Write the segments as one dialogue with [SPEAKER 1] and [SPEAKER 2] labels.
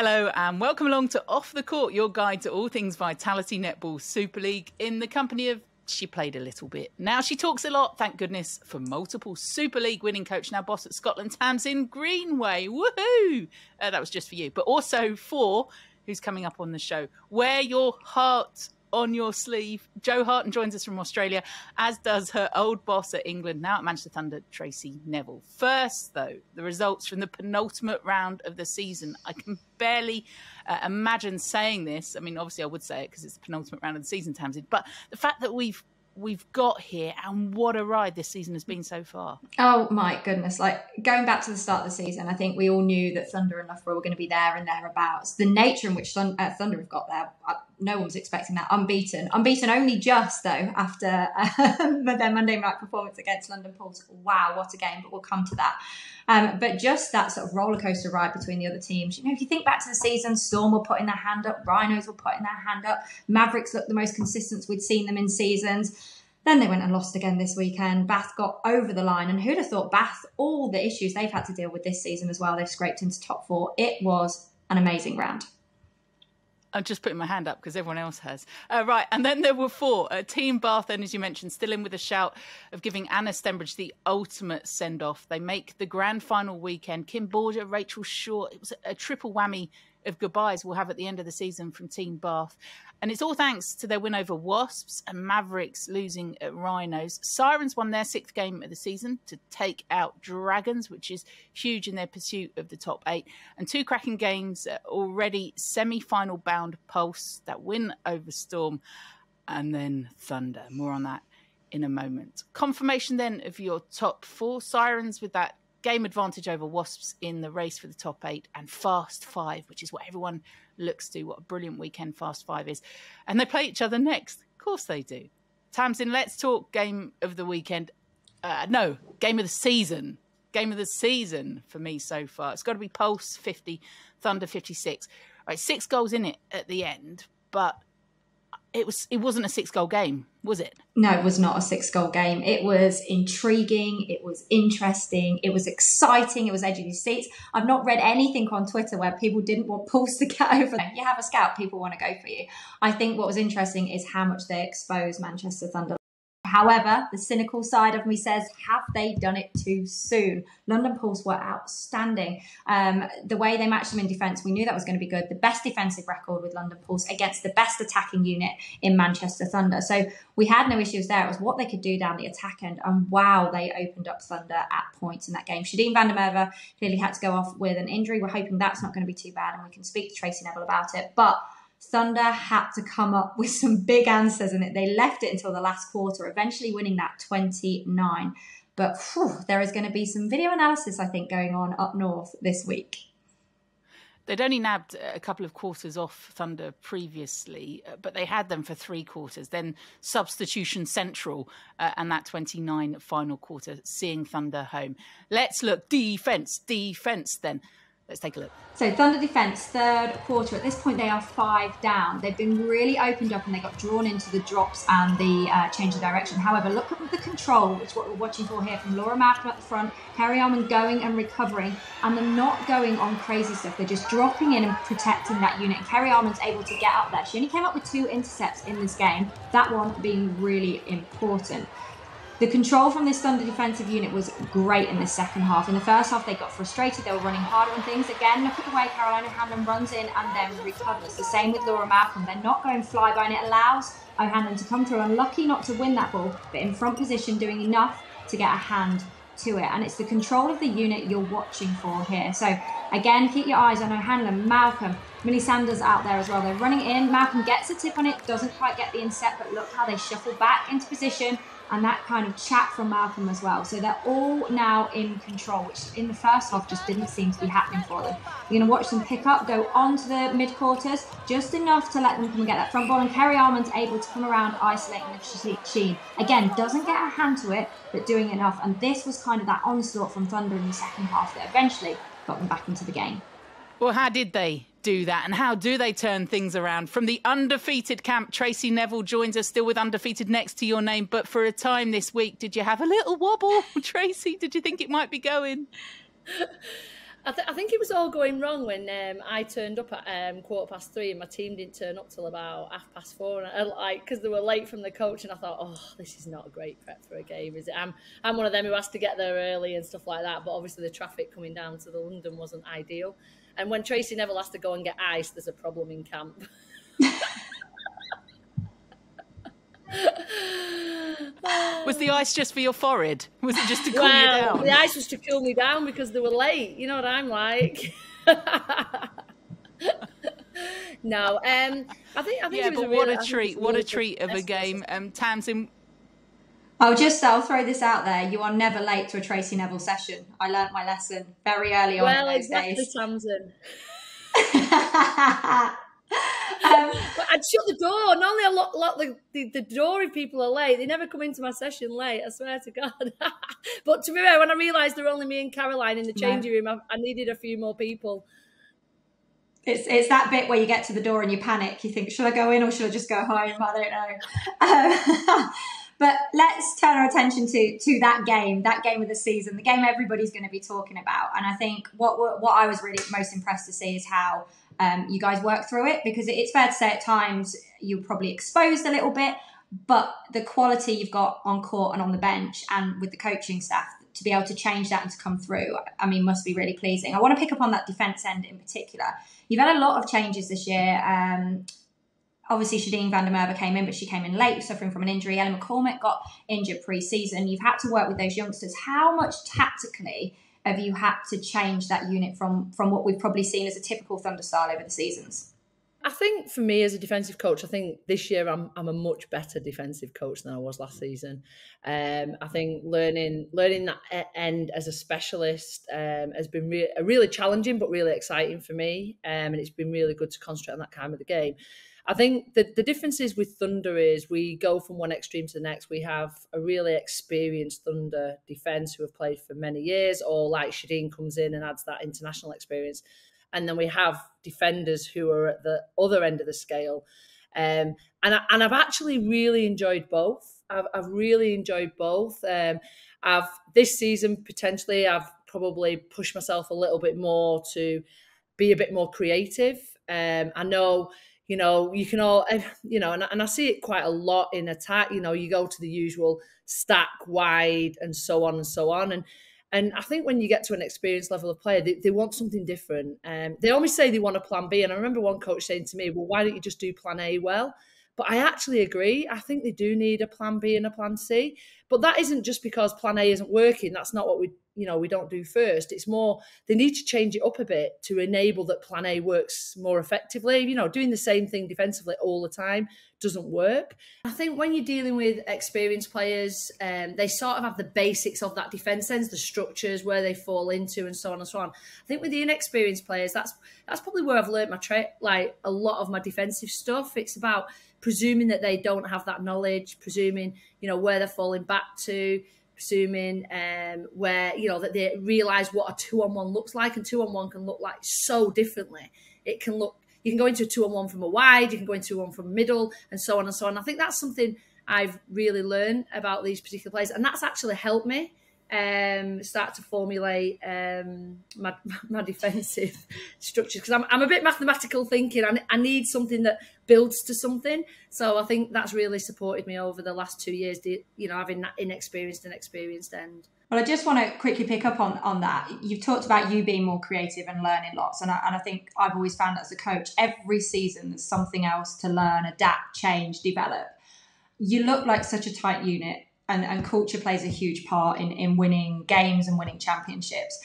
[SPEAKER 1] Hello and welcome along to Off the Court, your guide to all things Vitality Netball Super League in the company of she played a little bit. Now she talks a lot, thank goodness, for multiple Super League winning coach, now boss at Scotland, Tamsin Greenway. Woohoo! That was just for you. But also for, who's coming up on the show, wear your heart on your sleeve. Jo Harten joins us from Australia, as does her old boss at England, now at Manchester Thunder, Tracy Neville. First, though, the results from the penultimate round of the season. I can barely imagine saying this. I mean, obviously I would say it because it's the penultimate round of the season, Tamsin, but the fact that we've got here and what a ride this season has been so far.
[SPEAKER 2] Oh my goodness, like going back to the start of the season, I think we all knew that Thunder and Loughborough were going to be there and thereabouts. The nature in which Thunder have got there, no one was expecting that. Unbeaten only just though after their Monday night performance against London Pulse. Wow, what a game, but we'll come to that. But just that sort of roller coaster ride between the other teams. You know, if you think back to the season, Storm were putting their hand up, Rhinos were putting their hand up, Mavericks looked the most consistent we'd seen them in seasons. Then they went and lost again this weekend. Bath got over the line, and who'd have thought Bath, all the issues they've had to deal with this season as well, they've scraped into top four. It was an amazing round.
[SPEAKER 1] I'm just putting my hand up because everyone else has. Right, and then there were four. Team Bath, then, as you mentioned, still in with a shout of giving Anna Stenbridge the ultimate send-off. They make the grand final weekend. Kim Borger, Rachel Shaw. It was a triple whammy of goodbyes we'll have at the end of the season from Team Bath. And it's all thanks to their win over Wasps and Mavericks losing at Rhinos. Sirens won their sixth game of the season to take out Dragons, which is huge in their pursuit of the top 8. And two cracking games already, semi-final bound Pulse, that win over Storm, and then Thunder. More on that in a moment. Confirmation then of your top 4. Sirens with that game advantage over Wasps in the race for the top 8, and Fast 5, which is what everyone looks to. What a brilliant weekend Fast 5 is. And they play each other next. Of course they do. Tamsin, let's talk game of the weekend. Game of the season. Game of the season for me so far. It's got to be Pulse 50, Thunder 56. Right, 6 goals in it at the end, but it wasn't a 6-goal game, was it?
[SPEAKER 2] No, it was not a 6-goal game. It was intriguing. It was interesting. It was exciting. It was edge of your seats. I've not read anything on Twitter where people didn't want Pulse to get over there. You have a scout, people want to go for you. I think what was interesting is how much they exposed Manchester Thunder. However, the cynical side of me says, have they done it too soon? London Pulse were outstanding. The way they matched them in defence, we knew that was going to be good. The best defensive record with London Pulse against the best attacking unit in Manchester Thunder. So we had no issues there. It was what they could do down the attack end. And wow, they opened up Thunder at points in that game. Shadeen van der Merwe clearly had to go off with an injury. We're hoping that's not going to be too bad and we can speak to Tracy Neville about it. But Thunder had to come up with some big answers in it. They left it until the last quarter, eventually winning that 29. But there is going to be some video analysis, I think, going on up north this week.
[SPEAKER 1] They'd only nabbed a couple of quarters off Thunder previously, but they had them for 3 quarters. Then substitution central and that 29 final quarter, seeing Thunder home. Let's look defence then. Let's take a look.
[SPEAKER 2] So Thunder defence, third quarter. At this point, they are 5 down. They've been really opened up and they got drawn into the drops and the change of direction. However, look at the control, which is what we're watching for here, from Laura Malcolm at the front, Kerry Almond going and recovering, and they're not going on crazy stuff. They're just dropping in and protecting that unit. And Kerry Almond's able to get up there. She only came up with 2 intercepts in this game, that one being really important. The control from this Thunder defensive unit was great in the second half. In the first half, they got frustrated. They were running harder on things. Again, look at the way Carolina Hanlon runs in and then recovers. The same with Laura Malcolm. They're not going fly-by, and it allows O'Hanlon to come through. Unlucky not to win that ball, but in front position, doing enough to get a hand to it. And it's the control of the unit you're watching for here. So, again, keep your eyes on O'Hanlon, Malcolm, Millie Sanders out there as well. They're running in. Malcolm gets a tip on it, doesn't quite get the inset, but look how they shuffle back into position. And that kind of chat from Malcolm as well. So they're all now in control, which in the first half just didn't seem to be happening for them. You're going to watch them pick up, go on to the mid-quarters, just enough to let them come and get that front ball. And Kerry Almond's able to come around, isolating the Sheen. Again, doesn't get a hand to it, but doing enough. And this was kind of that onslaught from Thunder in the second half that eventually got them back into the game.
[SPEAKER 1] Well, how did they do that, and how do they turn things around? From the undefeated camp, Tracy Neville joins us, still with undefeated next to your name, but for a time this week, did you have a little wobble, Tracy? Did you think it might be going?
[SPEAKER 3] I think it was all going wrong when I turned up at 3:15 and my team didn't turn up till about 4:30, and because they were late from the coach, and I thought, oh, this is not a great prep for a game, is it? I'm one of them who has to get there early and stuff like that, but obviously the traffic coming down to the London wasn't ideal, and when Tracy Neville has to go and get ice, there's a problem in camp.
[SPEAKER 1] Was the ice just for your forehead? Was it just to cool you down?
[SPEAKER 3] The ice was to cool me down because they were late. You know what I'm like. No, I think
[SPEAKER 1] yeah,
[SPEAKER 3] it was
[SPEAKER 1] but what a treat! What a treat of a game, Tamsin.
[SPEAKER 2] I'll throw this out there. You are never late to a Tracy Neville session. I learnt my lesson very early on in those days.
[SPEAKER 3] Tamsin. But I'd shut the door. Normally I lock the door if people are late. They never come into my session late, I swear to God. But to be fair, when I realised there were only me and Caroline in the changing room, I needed a few more people.
[SPEAKER 2] It's that bit where you get to the door and you panic. You think, should I go in or should I just go home? I don't know. But let's turn our attention to that game of the season, the game everybody's going to be talking about. And I think what I was really most impressed to see is how you guys work through it, because it's fair to say at times you're probably exposed a little bit, but the quality you've got on court and on the bench and with the coaching staff to be able to change that and to come through, I mean, must be really pleasing. I want to pick up on that defence end in particular. You've had a lot of changes this year. Obviously, Shadeen van der Merwe came in, but she came in late, suffering from an injury. Ellie McCormick got injured pre-season. You've had to work with those youngsters. How much tactically have you had to change that unit from what we've probably seen as a typical Thunder style over the seasons?
[SPEAKER 3] I think for me as a defensive coach, I think this year I'm a much better defensive coach than I was last season. I think learning that end as a specialist has been really challenging, but really exciting for me. And it's been really good to concentrate on that kind of the game. I think the differences with Thunder is we go from one extreme to the next. We have a really experienced Thunder defence who have played for many years, or like Shadeen comes in and adds that international experience. And then we have defenders who are at the other end of the scale. And I've actually really enjoyed both. I've really enjoyed both. This season, potentially, I've probably pushed myself a little bit more to be a bit more creative. I know, you can all, and I see it quite a lot in attack. You go to the usual stack wide and so on and so on. And I think when you get to an experienced level of player, they want something different. They always say they want a plan B. And I remember one coach saying to me, well, why don't you just do plan A well? But I actually agree. I think they do need a plan B and a plan C. But that isn't just because plan A isn't working. That's not what we don't do first. It's more, they need to change it up a bit to enable that plan A works more effectively. Doing the same thing defensively all the time doesn't work. I think when you're dealing with experienced players, they sort of have the basics of that defence sense, the structures, where they fall into and so on and so on. I think with the inexperienced players, that's probably where I've learned a lot of my defensive stuff. It's about presuming that they don't have that knowledge, presuming, where they're falling back to, presuming where, that they realise what a 2-on-1 looks like, and 2-on-1 can look like so differently. It can look, you can go into a 2-on-1 from a wide, you can go into 2-on-1 from a middle, and so on and so on. I think that's something I've really learned about these particular players, and that's actually helped me start to formulate my defensive structures, because I'm a bit mathematical thinking. I need something that builds to something. So I think that's really supported me over the last 2 years, having that inexperienced and experienced end.
[SPEAKER 2] Well, I just want to quickly pick up on that. You've talked about you being more creative and learning lots. And I think I've always found that as a coach, every season there's something else to learn, adapt, change, develop. You look like such a tight unit. And culture plays a huge part in winning games and winning championships.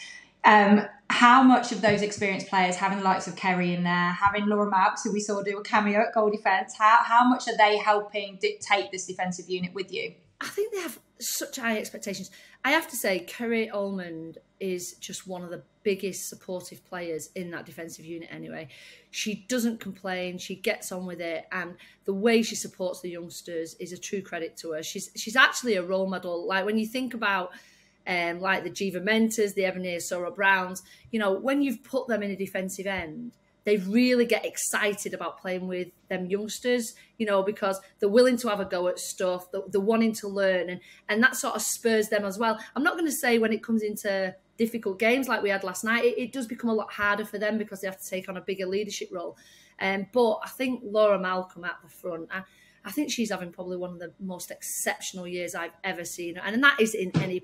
[SPEAKER 2] How much of those experienced players, having the likes of Kerry in there, having Laura Mauks, who we saw do a cameo at Goal Defence, how much are they helping dictate this defensive unit with you?
[SPEAKER 3] I think they have such high expectations. I have to say, Kerry Almond is just one of the biggest supportive players in that defensive unit anyway. She doesn't complain, she gets on with it, and the way she supports the youngsters is a true credit to her. She's actually a role model. Like when you think about like the Jiva Mentors, the Ebony Sora Browns, when you've put them in a defensive end, they really get excited about playing with them youngsters, you know, because they're willing to have a go at stuff, they're wanting to learn, and that sort of spurs them as well. I'm not going to say when it comes into difficult games like we had last night, it does become a lot harder for them because they have to take on a bigger leadership role. But I think Laura Malcolm at the front, I think she's having probably one of the most exceptional years I've ever seen, and that is in any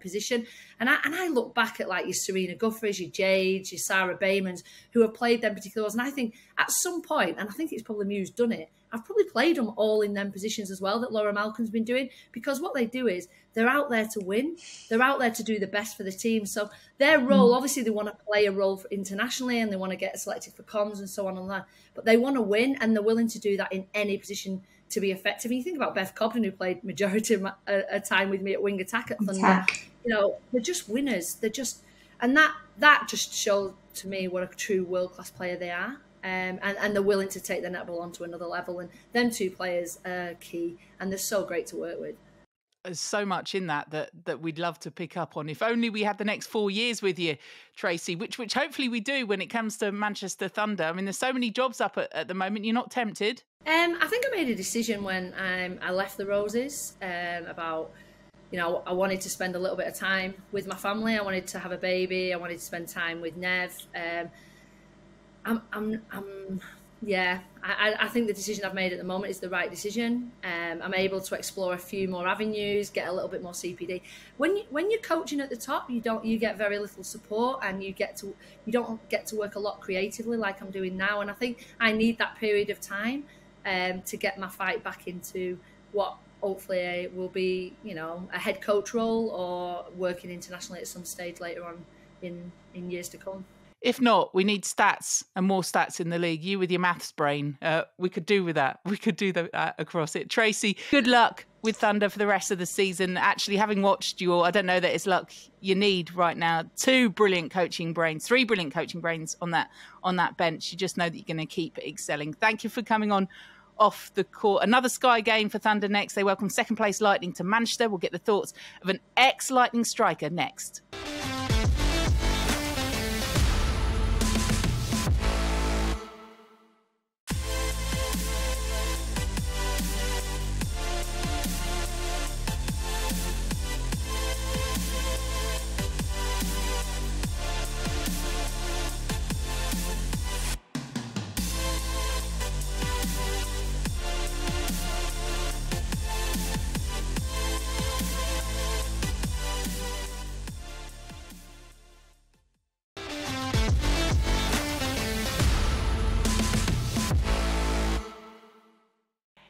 [SPEAKER 3] position. And I look back at like your Serena Guffords, your Jades, your Sarah Baymans, who have played them particular roles, and I think at some point, and I think it's probably me who's done it, I've probably played them all in them positions as well that Laura Malcolm's been doing, because what they do is they're out there to win. They're out there to do the best for the team. So their role, obviously they want to play a role internationally and they want to get selected for comms and so on and that, but they want to win and they're willing to do that in any position to be effective. And you think about Beth Cobden, who played majority of a time with me at wing attack at Thunder. You know, they're just winners. They're just, and that just showed to me what a true world-class player they are. And they're willing to take the netball onto another level. And them two players are key, and they're so great to work with.
[SPEAKER 1] There's so much in that we'd love to pick up on. If only we had the next 4 years with you, Tracy, which hopefully we do when it comes to Manchester Thunder. I mean, there's so many jobs up at the moment. You're not tempted?
[SPEAKER 3] I think I made a decision when I left the Roses about, you know, I wanted to spend a little bit of time with my family. I wanted to have a baby. I wanted to spend time with Nev. I think the decision I've made at the moment is the right decision. I'm able to explore a few more avenues, get a little bit more CPD. When you're coaching at the top, you get very little support, and you don't get to work a lot creatively like I'm doing now. And I think I need that period of time to get my fight back into what hopefully will be, you know, a head coach role or working internationally at some stage later on in years to come.
[SPEAKER 1] If not, we need stats and more stats in the league. You with your maths brain, we could do with that. We could do that across it. Tracy, good luck with Thunder for the rest of the season. Actually, having watched you all, I don't know that it's luck you need right now. 3 brilliant coaching brains on that bench. You just know that you're going to keep excelling. Thank you for coming on Off the Court. Another Sky game for Thunder next. They welcome second place Lightning to Manchester. We'll get the thoughts of an ex-Lightning striker next.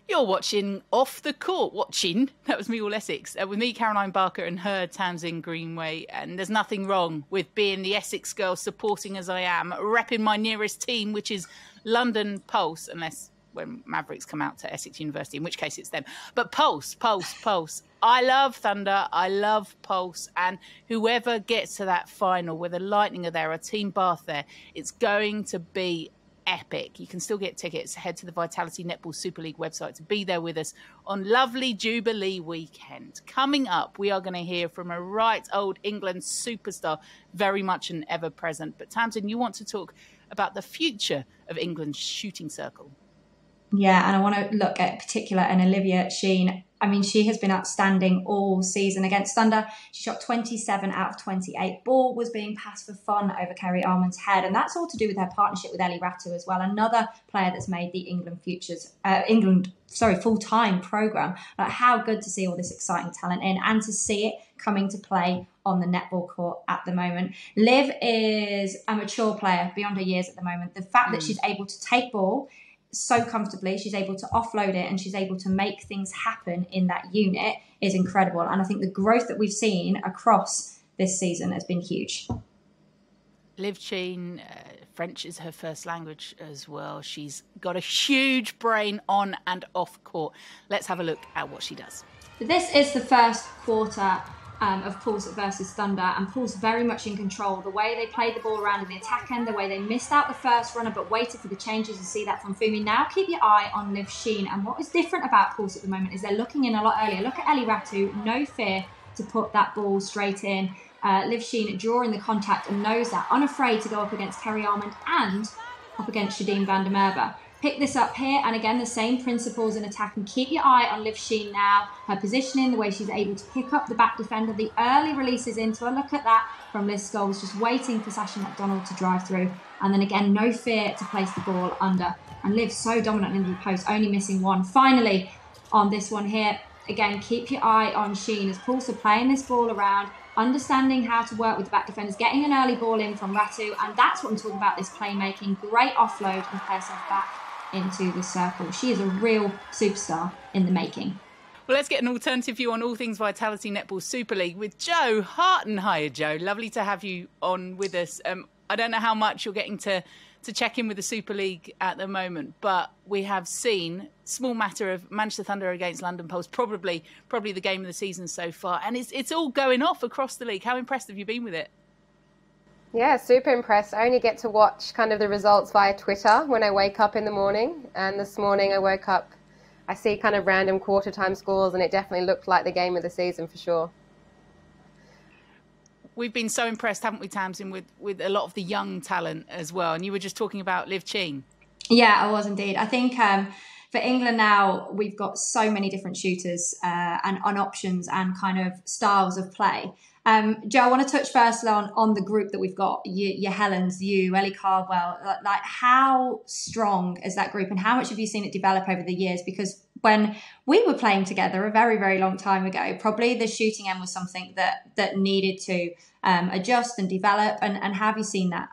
[SPEAKER 1] You're watching Off the Court. That was me, All Essex. With me, Caroline Barker, and her, Tamsin Greenway. And there's nothing wrong with being the Essex girl, supporting as I am, repping my nearest team, which is London Pulse, unless when Mavericks come out to Essex University, in which case it's them. But Pulse. I love Thunder. I love Pulse. And whoever gets to that final, whether Lightning are there or Team Bath there, it's going to be epic. You can still get tickets. Head to the Vitality Netball Super League website to be there with us on lovely Jubilee weekend. Coming up, we are going to hear from a right old England superstar, very much an ever present. But Tamsin, you want to talk about the future of England's shooting circle.
[SPEAKER 2] Yeah, and I want to look at particular and Olivia Sheen. I mean, she has been outstanding all season against Thunder. She shot 27 out of 28. Ball was being passed for fun over Kerry Armand's head, and that's all to do with her partnership with Ellie Ratu as well, another player that's made the full-time programme. Like, how good to see all this exciting talent in and to see it coming to play on the netball court at the moment. Liv is a mature player beyond her years at the moment. The fact that she's able to take ball so comfortably, she's able to offload it, and she's able to make things happen in that unit is incredible. And I think the growth that we've seen across this season has been huge.
[SPEAKER 1] Liv Sheen, French is her first language as well. She's got a huge brain on and off court. Let's have a look at what she does.
[SPEAKER 2] So this is the first quarter of Pulse versus Thunder, and Pulse very much in control. The way they played the ball around in the attack end, the way they missed out the first runner but waited for the changes, to see that from Fumi. Now keep your eye on Liv Sheen, and what is different about Pulse at the moment is they're looking in a lot earlier. Look at Ellie Ratu, no fear to put that ball straight in. Liv Sheen drawing the contact and knows that, unafraid to go up against Kerry Armand and up against Shadeen van der Merwe. Pick this up here, and again, the same principles in attack. And keep your eye on Liv Sheen now, her positioning, the way she's able to pick up the back defender, the early releases into her. Look at that from Liz Scholes, just waiting for Sasha McDonald to drive through. And then again, no fear to place the ball under. And Liv so dominant into the post, only missing one. Finally, on this one here, again, keep your eye on Sheen as Paul's playing this ball around, understanding how to work with the back defenders, getting an early ball in from Ratu. And that's what I'm talking about, this playmaking. Great offload and play herself back into the circle. She is a real superstar in the making.
[SPEAKER 1] Well, let's get an alternative view on all things Vitality Netball Super League with Jo Harten. Hiya, Jo. Lovely to have you on with us. I don't know how much you're getting to check in with the Super League at the moment, but we have seen small matter of Manchester Thunder against London Pulse, probably the game of the season so far, and it's all going off across the league. How impressed have you been with it?
[SPEAKER 4] Yeah, super impressed. I only get to watch kind of the results via Twitter when I wake up in the morning. And this morning I woke up, I see kind of random quarter time scores, and it definitely looked like the game of the season for sure.
[SPEAKER 1] We've been so impressed, haven't we, Tamsin, with a lot of the young talent as well. And you were just talking about Liv Sheen. Yeah,
[SPEAKER 2] I was indeed. I think for England now, we've got so many different shooters and on options and kind of styles of play. Jo, I want to touch first on the group that we've got, your Helens, you, Ellie Cardwell. Like, how strong is that group and how much have you seen it develop over the years? Because when we were playing together a very, very long time ago, probably the shooting end was something that needed to adjust and develop. And have you seen that?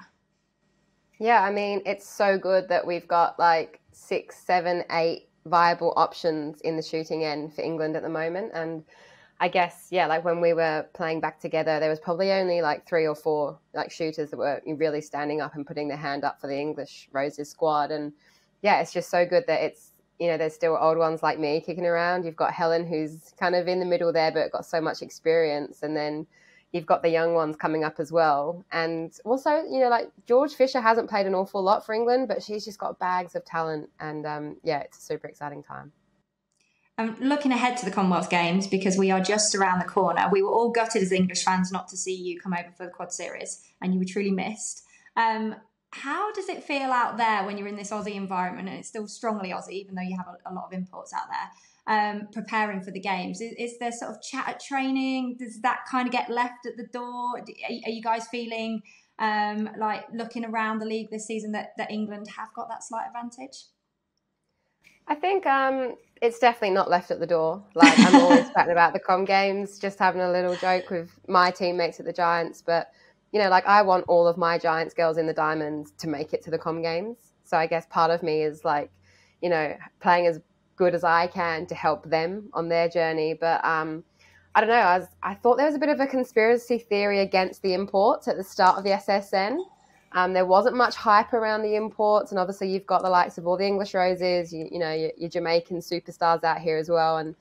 [SPEAKER 4] Yeah, I mean, it's so good that we've got like 6, 7, 8 viable options in the shooting end for England at the moment. And I guess, yeah, like when we were playing back together, there was probably only like 3 or 4 like shooters that were really standing up and putting their hand up for the English Roses squad. And yeah, it's just so good that it's, you know, there's still old ones like me kicking around. You've got Helen, who's kind of in the middle there, but got so much experience. And then you've got the young ones coming up as well. And also, you know, like George Fisher hasn't played an awful lot for England, but she's just got bags of talent. And yeah, it's a super exciting time.
[SPEAKER 2] Looking ahead to the Commonwealth Games, because we are just around the corner, we were all gutted as English fans not to see you come over for the Quad Series, and you were truly missed. How does it feel out there when you're in this Aussie environment, and it's still strongly Aussie, even though you have a lot of imports out there, preparing for the Games? Is there sort of chat at training? Does that kind of get left at the door? Are you guys feeling like looking around the league this season that England have got that slight advantage?
[SPEAKER 4] I think it's definitely not left at the door. Like, I'm always chatting about the Com Games, just having a little joke with my teammates at the Giants. But, you know, like, I want all of my Giants girls in the Diamonds to make it to the Com Games. So I guess part of me is like, you know, playing as good as I can to help them on their journey. But I don't know, I thought there was a bit of a conspiracy theory against the imports at the start of the SSN. There wasn't much hype around the imports, and obviously you've got the likes of all the English Roses, you know, your Jamaican superstars out here as well. And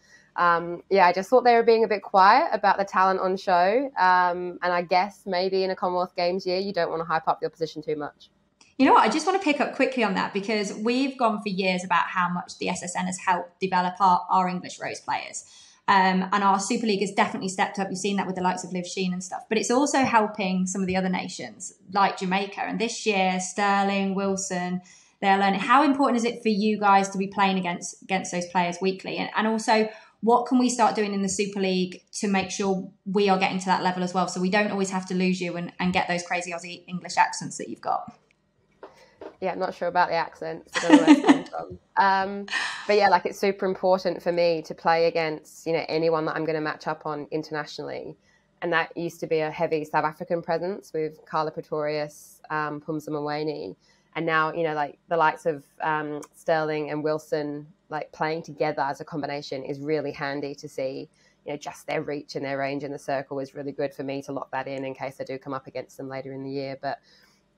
[SPEAKER 4] yeah, I just thought they were being a bit quiet about the talent on show. And I guess maybe in a Commonwealth Games year, you don't want to hype up the opposition too much.
[SPEAKER 2] You know what? I just want to pick up quickly on that, because we've gone for years about how much the SSN has helped develop our English Rose players. And our Super League has definitely stepped up. You've seen that with the likes of Liv Sheen and stuff. But it's also helping some of the other nations like Jamaica. And this year, Sterling, Wilson, they're learning. How important is it for you guys to be playing against those players weekly? And also, what can we start doing in the Super League to make sure we are getting to that level as well, so we don't always have to lose you and get those crazy Aussie English accents that you've got?
[SPEAKER 4] Yeah, I'm not sure about the accents. I don't know where it's come from. But yeah, like, it's super important for me to play against, you know, anyone that I'm going to match up on internationally. And that used to be a heavy South African presence with Carla Pretorius, Phumzile Mweene. And now, you know, like the likes of Sterling and Wilson, like playing together as a combination is really handy to see. You know, just their reach and their range in the circle is really good for me to lock that in case I do come up against them later in the year. But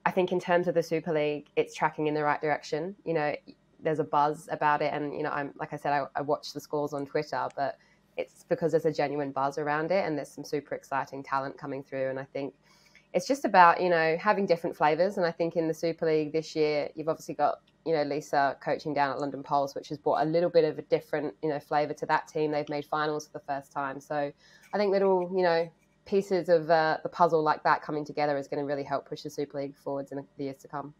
[SPEAKER 4] I think in terms of the Super League, it's tracking in the right direction. You know, there's a buzz about it. And, you know, like I said, I watch the scores on Twitter, but it's because there's a genuine buzz around it and there's some super exciting talent coming through. And I think it's just about, you know, having different flavours. And I think in the Super League this year, you've obviously got, you know, Lisa coaching down at London Pulse, which has brought a little bit of a different, you know, flavour to that team. They've made finals for the first time. So I think little, you know, pieces of the puzzle like that coming together is going to really help push the Super League forwards in the years to come.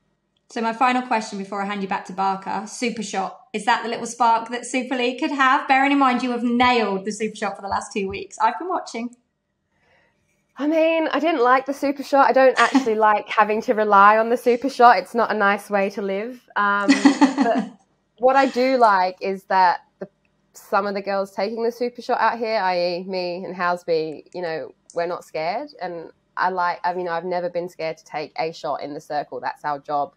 [SPEAKER 2] So my final question before I hand you back to Barker, Super Shot. Is that the little spark that Super League could have? Bearing in mind you have nailed the Super Shot for the last 2 weeks. I've been watching.
[SPEAKER 4] I mean, I didn't like the Super Shot. I don't actually like having to rely on the Super Shot. It's not a nice way to live. But what I do like is that some of the girls taking the Super Shot out here, i.e. me and Housby, you know, we're not scared. And I've never been scared to take a shot in the circle. That's our job.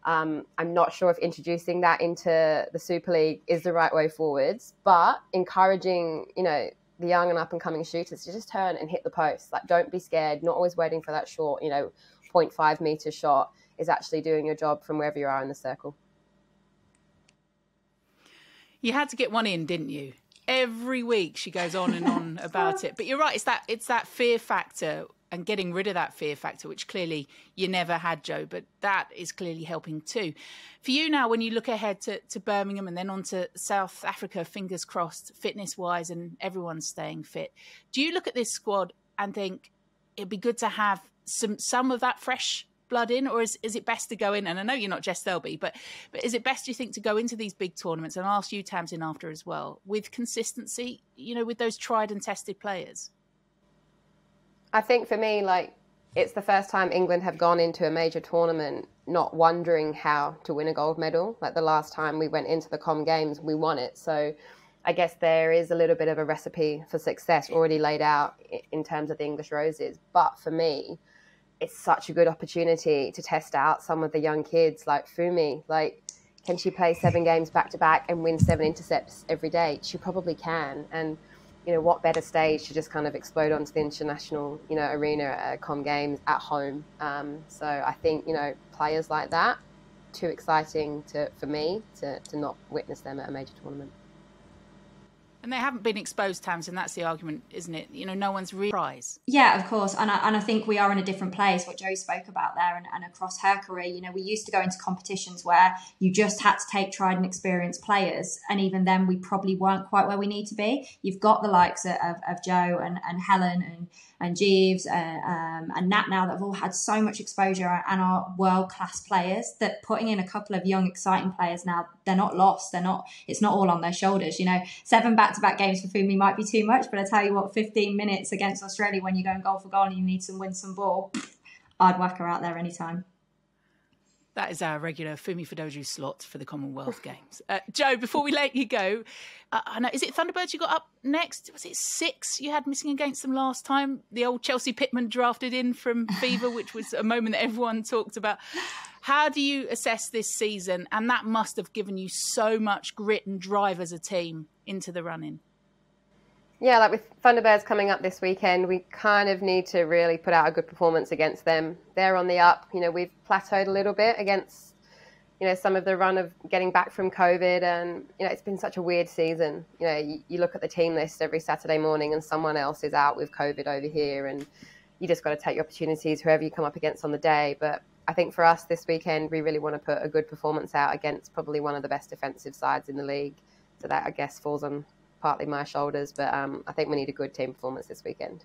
[SPEAKER 4] I'm not sure if introducing that into the Super League is the right way forwards, but encouraging, you know, the young and up and coming shooters to just turn and hit the post. Like, don't be scared, not always waiting for that short, you know, 0.5 meter shot is actually doing your job from wherever you are in the circle.
[SPEAKER 1] You had to get one in, didn't you? Every week she goes on and on about it. But you're right, it's that fear factor and getting rid of that fear factor, which clearly you never had, Jo, but that is clearly helping too. For you now, when you look ahead to Birmingham and then on to South Africa, fingers crossed, fitness-wise, and everyone's staying fit, do you look at this squad and think it'd be good to have some of that fresh blood in, or is it best to go in, and I know you're not Jess Selby, but is it best, do you think, to go into these big tournaments, and I'll ask you, Tamsin, after as well, with consistency, you know, with those tried and tested players?
[SPEAKER 4] I think for me, like, it's the first time England have gone into a major tournament not wondering how to win a gold medal. Like, the last time we went into the Com Games, we won it. So I guess there is a little bit of a recipe for success already laid out in terms of the English Roses. But for me, it's such a good opportunity to test out some of the young kids like Fumi. Like, can she play 7 games back-to-back and win 7 intercepts every day? She probably can. And you know, what better stage to just kind of explode onto the international, you know, arena at Com Games at home. So I think, you know, players like that, too exciting for me to not witness them at a major tournament.
[SPEAKER 1] And they haven't been exposed, Tamsin. That's the argument, isn't it? You know, no one's really surprised.
[SPEAKER 2] Yeah, of course. And I think we are in a different place, what Jo spoke about there, and across her career. You know, we used to go into competitions where you just had to take tried and experienced players. And even then, we probably weren't quite where we need to be. You've got the likes of Jo and Helen and Jeeves and Nat now that have all had so much exposure and are world-class players, that putting in a couple of young, exciting players now, they're not lost. It's not all on their shoulders. You know, 7 back-to-back games for Fumi might be too much, but I tell you what, 15 minutes against Australia when you're going goal for goal and you need to win some ball, I'd whack her out there anytime.
[SPEAKER 1] That is our regular Fumi Fudoju slot for the Commonwealth Games. Jo, before we let you go, I know, is it Thunderbirds you got up next? Was it 6 you had missing against them last time? The old Chelsea Pittman drafted in from Fever, which was a moment that everyone talked about. How do you assess this season? And that must have given you so much grit and drive as a team into the run-in.
[SPEAKER 4] Yeah, like with Thunderbirds coming up this weekend, we kind of need to really put out a good performance against them. They're on the up. You know, we've plateaued a little bit against, you know, some of the run of getting back from COVID, and, you know, it's been such a weird season. You know, you look at the team list every Saturday morning and someone else is out with COVID over here, and you just got to take your opportunities, whoever you come up against on the day. But I think for us this weekend, we really want to put a good performance out against probably one of the best defensive sides in the league. So that, I guess, falls on partly my shoulders, but I think we need a good team performance this weekend.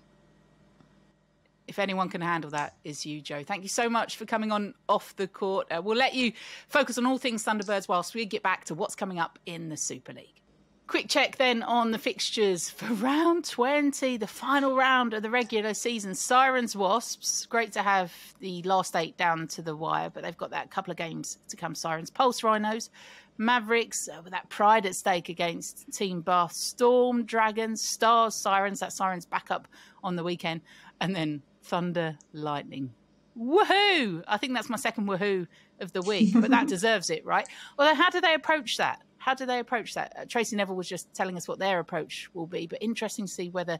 [SPEAKER 1] If anyone can handle that, is you, Jo. Thank you so much for coming on Off the Court. We'll let you focus on all things Thunderbirds whilst we get back to what's coming up in the Super League. Quick check then on the fixtures for round 20, the final round of the regular season. Sirens Wasps, great to have the last 8 down to the wire, but they've got that couple of games to come. Sirens, Pulse Rhinos, Mavericks, with that pride at stake against Team Bath, Storm, Dragons, Stars, Sirens, that Sirens back up on the weekend, and then Thunder, Lightning. Woohoo! I think that's my second woohoo of the week, but that deserves it, right? Well, how do they approach that? How do they approach that? Tracy Neville was just telling us what their approach will be, but interesting to see whether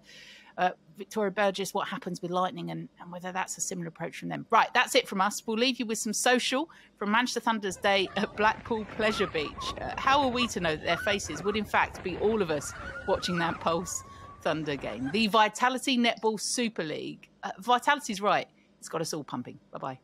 [SPEAKER 1] Victoria Burgess, what happens with Lightning and whether that's a similar approach from them. Right, that's it from us. We'll leave you with some social from Manchester Thunder's day at Blackpool Pleasure Beach. How are we to know that their faces would in fact be all of us watching that Pulse Thunder game? The Vitality Netball Super League. Vitality's right. It's got us all pumping. Bye-bye.